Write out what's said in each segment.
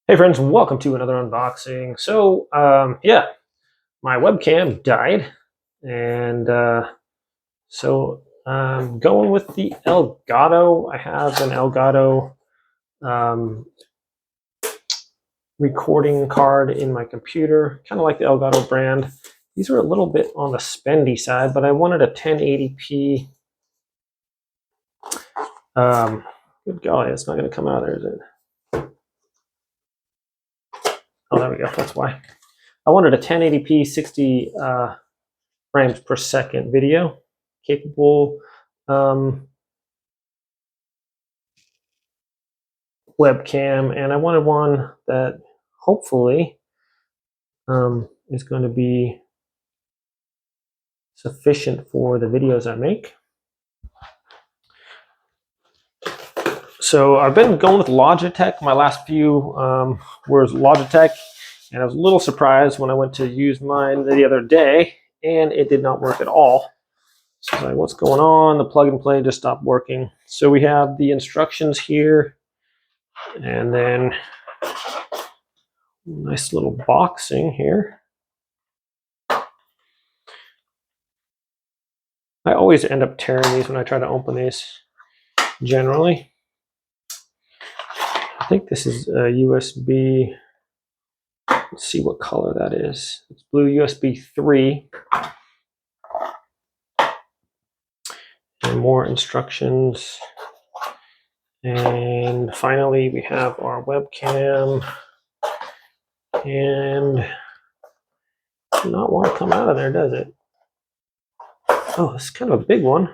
Hey friends, welcome to another unboxing. Yeah, my webcam died, and so I'm going with the Elgato. I have an Elgato um, recording card in my computer, kind of like the Elgato brand. These are a little bit on the spendy side, but I wanted a 1080p. Good golly, it's not going to come out there, is it? Oh, there we go. That's why. I wanted a 1080p 60 frames per second video capable webcam, and I wanted one that hopefully is going to be sufficient for the videos I make. So I've been going with Logitech. My last few were Logitech, and I was a little surprised when I went to use mine the other day and it did not work at all. So I was like, what's going on? The plug and play just stopped working. So we have the instructions here, and then nice little boxing here. I always end up tearing these when I try to open these, generally. I think this is a USB. Let's see what color that is. It's blue USB 3. And more instructions. And finally, we have our webcam. And does not want to come out of there, does it? Oh, it's kind of a big one.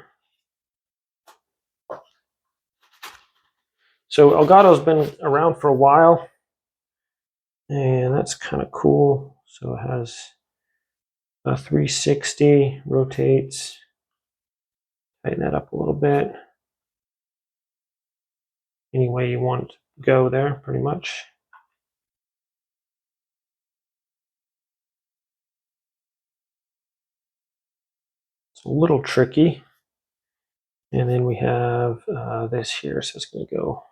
So Elgato's been around for a while, and that's kind of cool. So it has a 360, rotates, tighten that up a little bit. Any way you want to go there, pretty much. It's a little tricky. And then we have this here, so it's going to go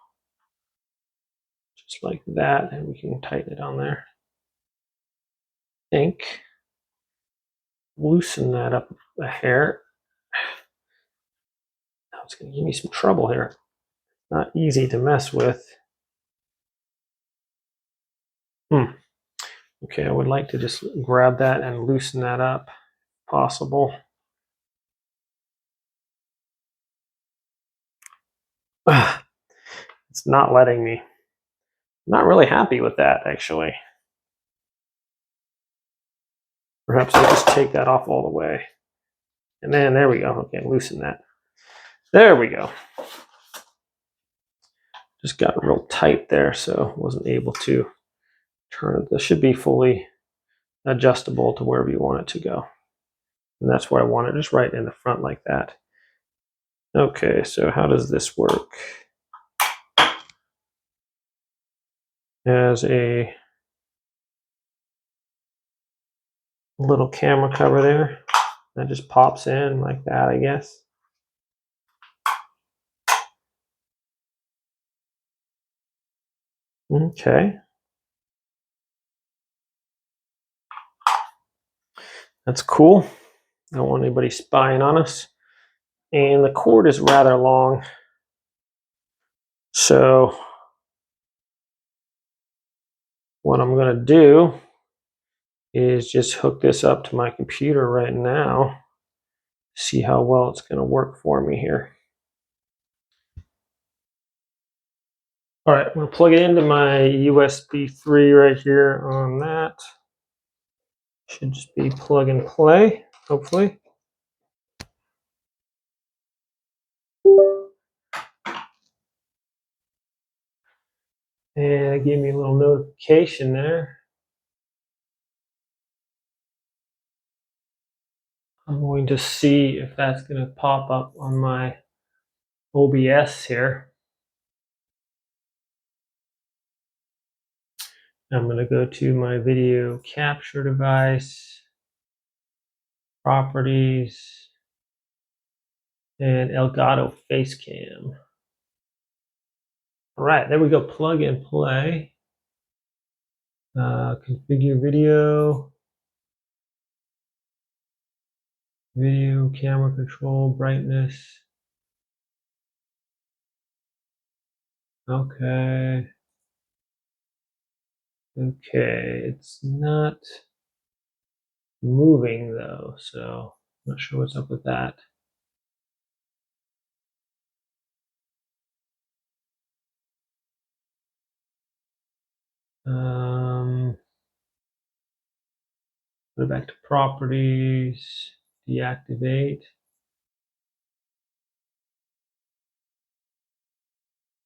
just like that, and we can tighten it on there. I think. Loosen that up a hair. Now it's going to give me some trouble here. Not easy to mess with. Okay, I would like to just grab that and loosen that up, if possible. It's not letting me. I'm not really happy with that, actually. Perhaps I'll just take that off all the way. And then there we go. Okay, loosen that. There we go. Just got real tight there, so wasn't able to turn it. This should be fully adjustable to wherever you want it to go. And that's where I want it, just right in the front like that. Okay, so how does this work? As a little camera cover there that just pops in like that, I guess. Okay. That's cool. Don't want anybody spying on us. And the cord is rather long. So what I'm going to do is just hook this up to my computer right now. See how well it's going to work for me here. All right, I'm going to plug it into my USB 3 right here on that. Should just be plug and play, hopefully. And it gave me a little notification there. I'm going to see if that's going to pop up on my OBS here. I'm going to go to my video capture device, properties, and Elgato Facecam. All right, there we go, plug and play. Configure video. Video, camera control, brightness. Okay. Okay, it's not moving though, so I'm not sure what's up with that. Go back to properties, deactivate.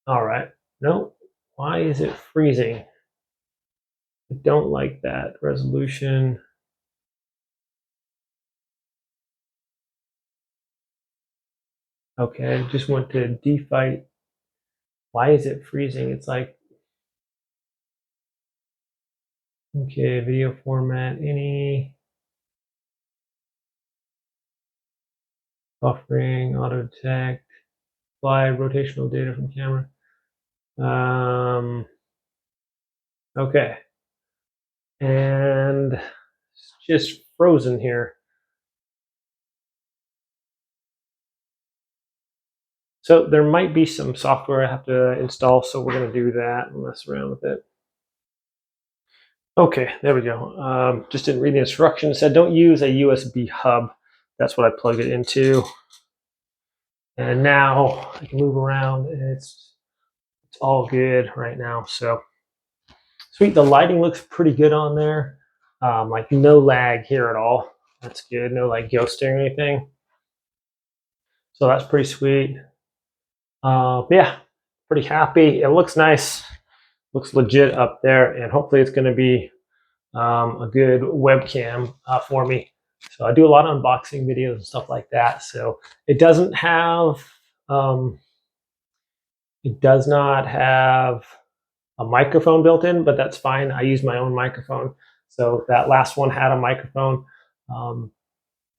All right, no, why is it freezing? I don't like that. Resolution. Okay, I just went to defight. Why is it freezing? It's like, okay, video format, any buffering, auto detect, apply rotational data from camera. Okay, and it's just frozen here. So there might be some software I have to install, so we're going to do that and mess around with it. Okay, there we go. Just didn't read the instructions. It said don't use a USB hub. That's what I plugged it into. And now I can move around and it's all good right now. So sweet. The lighting looks pretty good on there. Like no lag here at all. That's good. No like ghosting or anything. So that's pretty sweet. Yeah, pretty happy. It looks nice. Looks legit up there, and hopefully it's going to be a good webcam for me. So I do a lot of unboxing videos and stuff like that. So it doesn't have, it does not have a microphone built in, but that's fine. I use my own microphone. So that last one had a microphone, the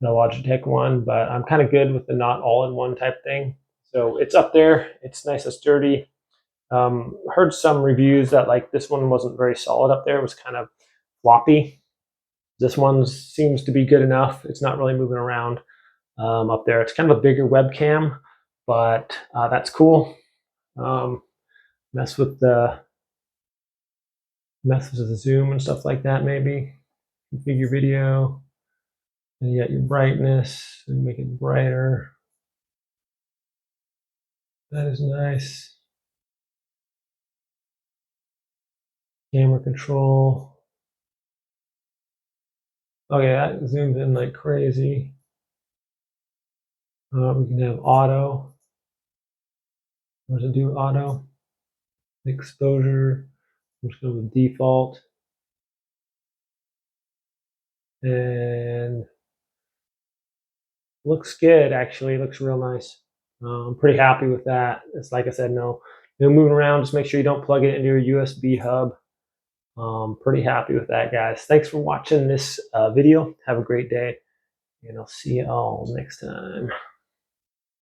Logitech one, but I'm kind of good with the not all-in-one type thing. So it's up there. It's nice and sturdy. Heard some reviews that like this one wasn't very solid up there. It was kind of floppy. This one seems to be good enough. It's not really moving around up there. It's kind of a bigger webcam, but that's cool. Mess with the zoom and stuff like that maybe. Configure video. And you got your brightness and make it brighter. That is nice. Camera control. Okay, that zooms in like crazy. We can have auto. What does it do? Auto. Exposure. Let's go with default. And looks good, actually. Looks real nice. I'm pretty happy with that. It's like I said, no moving around. Just make sure you don't plug it into your USB hub. Pretty happy with that, guys. Thanks for watching this video. Have a great day, and I'll see you all next time.